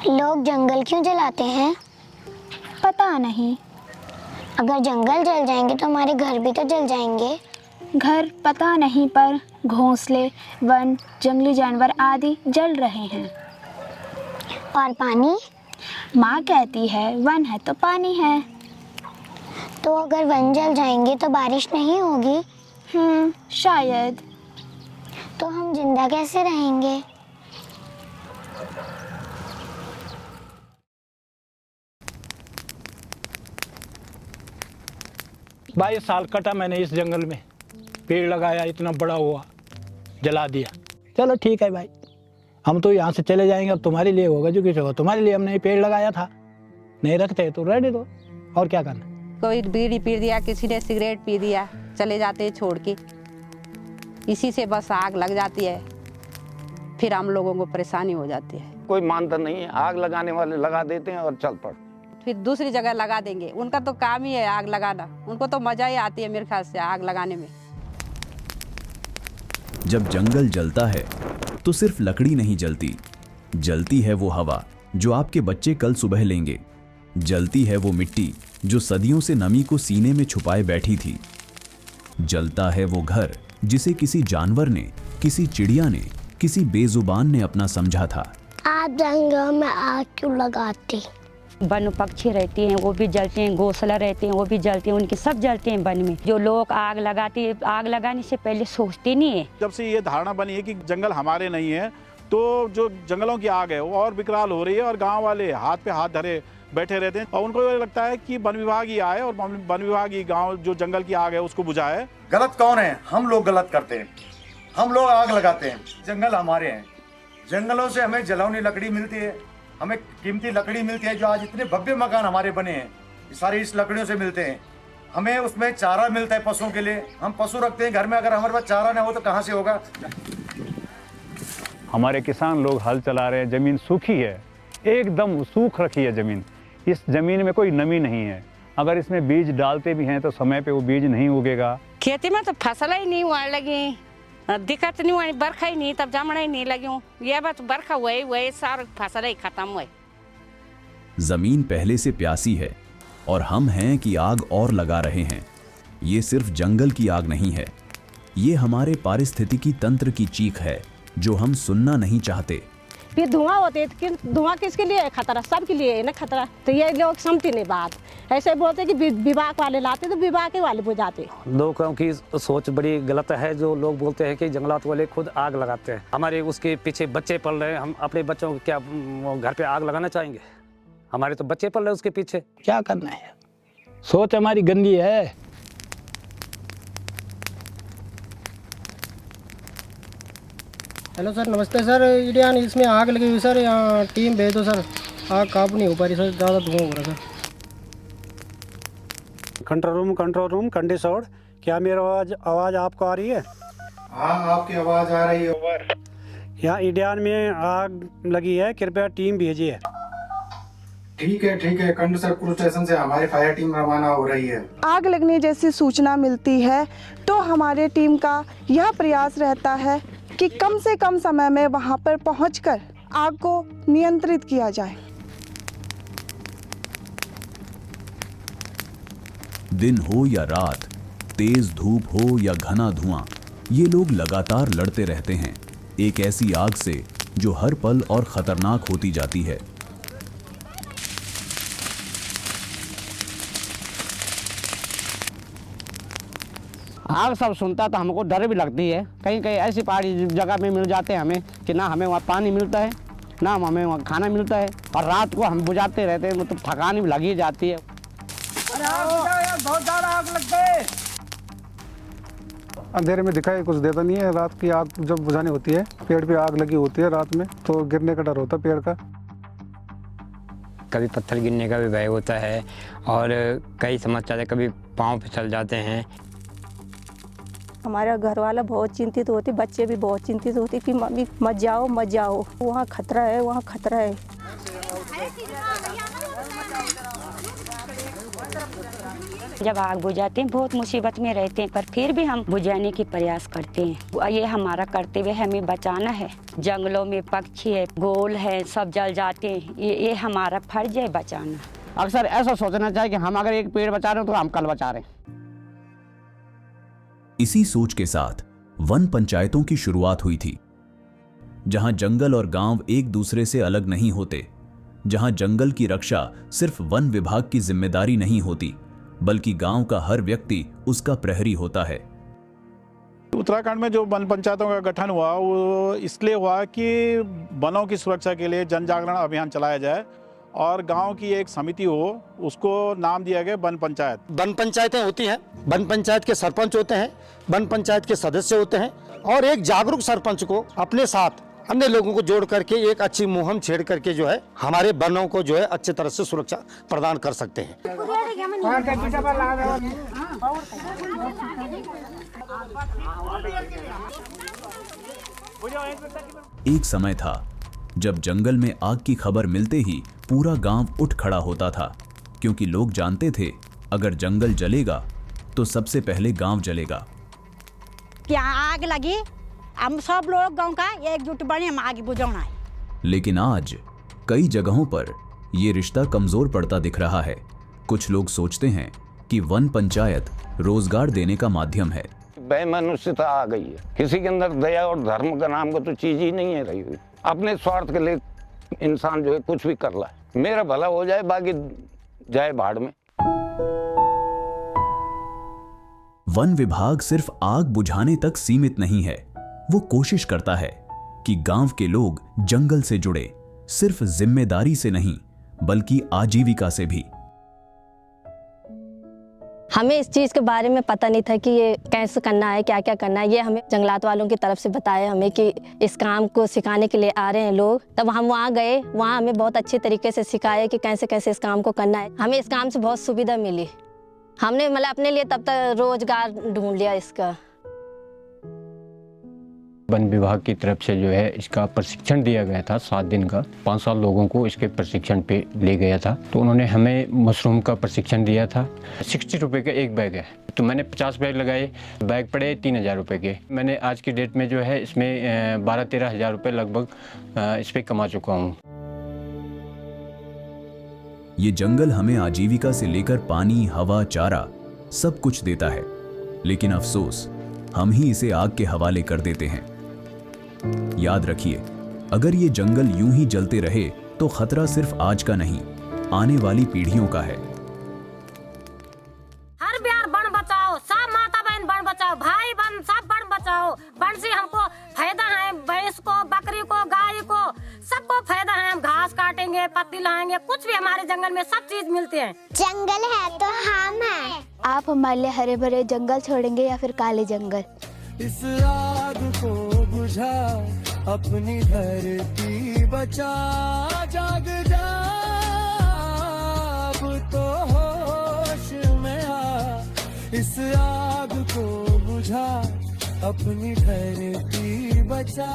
लोग जंगल क्यों जलाते हैं? पता नहीं। अगर जंगल जल जाएंगे तो हमारे घर भी तो जल जाएंगे। घर पता नहीं, पर घोंसले, वन, जंगली जानवर आदि जल रहे हैं। और पानी? माँ कहती है वन है तो पानी है। तो अगर वन जल जाएंगे तो बारिश नहीं होगी। शायद। तो हम जिंदा कैसे रहेंगे? 22 साल कटा मैंने इस जंगल में, पेड़ लगाया, इतना बड़ा हुआ, जला दिया। चलो ठीक है भाई, हम तो यहाँ से चले जाएंगे, अब तुम्हारे लिए होगा जो कुछ होगा। तुम्हारे लिए हमने पेड़ लगाया था, नहीं रखते तो रहने दो, और क्या करना। कोई बीड़ी पी दिया, किसी ने सिगरेट पी दिया, चले जाते हैं छोड़ के। इसी से बस आग लग जाती है, फिर हम लोगों को परेशानी हो जाती है। कोई मानता नहीं है, आग लगाने वाले लगा देते हैं और चल पड़। फिर दूसरी जगह लगा देंगे, उनका तो काम ही है आग लगाना। उनको तो मजा ही आती है मेरे ख्याल से आग लगाने में। जब जंगल जलता है तो सिर्फ लकड़ी नहीं जलती, जलती है वो हवा जो आपके बच्चे कल सुबह लेंगे, जलती है वो मिट्टी जो सदियों से नमी को सीने में छुपाए बैठी थी, जलता है वो घर जिसे किसी जानवर ने, किसी चिड़िया ने, किसी बेजुबान ने अपना समझा था। आप जंगल में आग क्यों लगाते? वन पक्षी रहते हैं वो भी जलते हैं, घोंसला रहते हैं वो भी जलते हैं, उनके सब जलते हैं वन में। जो लोग आग लगाते हैं, आग लगाने से पहले सोचते नहीं है। जब से ये धारणा बनी है कि जंगल हमारे नहीं है, तो जो जंगलों की आग है वो और विकराल हो रही है, और गांव वाले हाथ पे हाथ धरे बैठे रहते हैं, और उनको ये लगता है कि वन विभाग ही आए और वन विभाग ही गाँव जो जंगल की आग है उसको बुझाए। गलत कौन है? हम लोग गलत करते हैं, हम लोग आग लगाते हैं। जंगल हमारे हैं, जंगलों से हमें जलौनी लकड़ी मिलती है, हमें कीमती लकड़ी मिलती है। जो आज इतने भव्य मकान हमारे बने हैं, ये सारे इस लकड़ियों से मिलते हैं। हमें उसमें चारा मिलता है पशुओं के लिए, हम पशु रखते हैं घर में, अगर हमारे पास चारा ना हो तो कहाँ से होगा। हमारे किसान लोग हल चला रहे हैं, जमीन सूखी है, एकदम सूख रखी है जमीन। इस जमीन में कोई नमी नहीं है, अगर इसमें बीज डालते भी हैं तो समय पे वो बीज नहीं उगेगा। खेती में तो फसल ही नहीं हुआ लगी, दिक्कत नहीं हुई, बरखा ही नहीं, तब जामना ही नहीं लगी। ये बस बरखा हुए सार फसल ही खत्म हुए। जमीन पहले से प्यासी है और हम हैं कि आग और लगा रहे हैं। ये सिर्फ जंगल की आग नहीं है, ये हमारे पारिस्थितिकी तंत्र की चीख है जो हम सुनना नहीं चाहते। फिर धुआं होते है, धुआं किसके लिए है? खतरा सबके लिए है ना खतरा। तो ये लोग समझते नहीं बात, ऐसे बोलते कि विभाग वाले लाते तो विभाग के वाले बुझाते। लोगों की सोच बड़ी गलत है, जो लोग बोलते हैं कि जंगलात वाले खुद आग लगाते हैं। हमारे उसके पीछे बच्चे पल रहे हैं, हम अपने बच्चों को क्या घर पे आग लगाना चाहेंगे? हमारे तो बच्चे पल रहे हैं उसके पीछे। क्या करना है, सोच हमारी गंदी है। हेलो सर, नमस्ते सर। इंडियन इसमें आग लगी हुई सर, यहाँ टीम भेज दो सर। आग काबू नहीं हो पा रही सर, ज़्यादा धुआं हो रहा सर। कंट्रोल रूम कंडीशोड, क्या मेरी आवाज़ आपको आ रही है? हाँ, आपकी आवाज़ आ रही है। ओवर। यहाँ इंडियन में आग लगी है, कृपया टीम भेजिए। ठीक है, कंडीशोड पुलिस स्टेशन से हमारी फायर टीम रवाना हो रही है। आग लगने जैसी सूचना मिलती है तो हमारे टीम का यह प्रयास रहता है कि कम से कम समय में वहां पर पहुंचकर आग को नियंत्रित किया जाए। दिन हो या रात, तेज धूप हो या घना धुआं, ये लोग लगातार लड़ते रहते हैं एक ऐसी आग से जो हर पल और खतरनाक होती जाती है। आग सब सुनता तो हमको डर भी लगती है। कहीं कहीं ऐसी पहाड़ी जगह में मिल जाते हैं हमें कि ना हमें वहाँ पानी मिलता है, ना हमें वहाँ खाना मिलता है, और रात को हम बुझाते रहते हैं, मतलब थकान भी लगी जाती है। बहुत ज़्यादा आग लग गई। अंधेरे में दिखाई कुछ देता नहीं है। रात की आग जब बुझानी होती है, पेड़ पे आग लगी होती है रात में, तो गिरने का डर होता है पेड़ का। कभी पत्थर गिरने का भी भय होता है, और कई समस्या है, कभी पाँव फिसल जाते हैं। हमारा घर वाला बहुत चिंतित होते, बच्चे भी बहुत चिंतित होते कि मम्मी मत जाओ मत जाओ, वहाँ खतरा है, वहाँ खतरा है। जब आग बुझाते हैं बहुत मुसीबत में रहते हैं, पर फिर भी हम बुझाने की प्रयास करते हैं। ये हमारा कर्तव्य है, हमें बचाना है। जंगलों में पक्षी है, गोल है, सब जल जाते हैं, ये हमारा फर्ज है बचाना। अक्सर ऐसा सोचना चाहिए कि हम अगर एक पेड़ बचा रहे हैं तो हम कल बचा रहे हैं। इसी सोच के साथ वन पंचायतों की शुरुआत हुई थी, जहां जंगल और गांव एक दूसरे से अलग नहीं होते, जहां जंगल की रक्षा सिर्फ वन विभाग की जिम्मेदारी नहीं होती, बल्कि गांव का हर व्यक्ति उसका प्रहरी होता है। उत्तराखंड में जो वन पंचायतों का गठन हुआ वो इसलिए हुआ कि वनों की सुरक्षा के लिए जन जागरण अभियान चलाया जाए और गांव की एक समिति हो, उसको नाम दिया गया वन पंचायत। वन पंचायतें होती हैं, वन पंचायत के सरपंच होते हैं, वन पंचायत के सदस्य होते हैं और एक जागरूक सरपंच को अपने साथ अन्य लोगों को जोड़ करके एक अच्छी मुहिम छेड़ करके जो है हमारे वनों को जो है अच्छी तरह से सुरक्षा प्रदान कर सकते हैं। एक समय था जब जंगल में आग की खबर मिलते ही पूरा गांव उठ खड़ा होता था, क्योंकि लोग जानते थे अगर जंगल जलेगा तो सबसे पहले गांव जलेगा। क्या आग लगी, हम सब लोग गांव का एकजुट बने, हम आग बुझाना है। लेकिन आज कई जगहों पर यह रिश्ता कमजोर पड़ता दिख रहा है। कुछ लोग सोचते हैं कि वन पंचायत रोजगार देने का माध्यम है। बेमनुष्यता आ गई है, किसी के अंदर दया और धर्म का नाम का तो चीज ही नहीं है रही हुई। अपने स्वार्थ के लिए इंसान जो है कुछ भी कर रहा है, मेरा भला हो जाए बाकी जाए भाड़ में। वन विभाग सिर्फ आग बुझाने तक सीमित नहीं है, वो कोशिश करता है कि गांव के लोग जंगल से जुड़े, सिर्फ जिम्मेदारी से नहीं बल्कि आजीविका से भी। हमें इस चीज़ के बारे में पता नहीं था कि ये कैसे करना है, क्या क्या करना है। ये हमें जंगलात वालों की तरफ से बताया हमें कि इस काम को सिखाने के लिए आ रहे हैं लोग। तब हम वहाँ गए, वहाँ हमें बहुत अच्छे तरीके से सिखाया कि कैसे कैसे इस काम को करना है। हमें इस काम से बहुत सुविधा मिली। हमने मतलब अपने लिए तब तक रोजगार ढूंढ लिया इसका। वन विभाग की तरफ से जो है इसका प्रशिक्षण दिया गया था 7 दिन का। 5 लोगों को इसके प्रशिक्षण पे ले गया था, तो उन्होंने हमें मशरूम का प्रशिक्षण दिया था। 60 रुपये का एक बैग है, तो मैंने 50 बैग लगाए, बैग पड़े 3000 रुपये के। मैंने आज की डेट में जो है इसमें 12-13 हज़ार रुपये लगभग इस पर कमा चुका हूँ। ये जंगल हमें आजीविका से लेकर पानी, हवा, चारा सब कुछ देता है, लेकिन अफसोस हम ही इसे आग के हवाले कर देते हैं। याद रखिए, अगर ये जंगल यूं ही जलते रहे तो खतरा सिर्फ आज का नहीं, आने वाली पीढ़ियों का है। हर बिहार वन बचाओ, सब माता बहन वन बचाओ, भाई बहन सब वन बचाओ। वन से हमको फायदा है, भैंस को, बकरी को, गाय को, सबको फायदा है। हम घास काटेंगे, पत्ती लाएंगे, कुछ भी हमारे जंगल में सब चीज मिलती है। जंगल है तो हम हैं। आप हमारे लिए हरे भरे जंगल छोड़ेंगे या फिर काले जंगल? इस आग को बुझा, अपनी धरती बचा, जाग जा अब तो होश में आ। इस आग को बुझा, अपनी धरती बचा।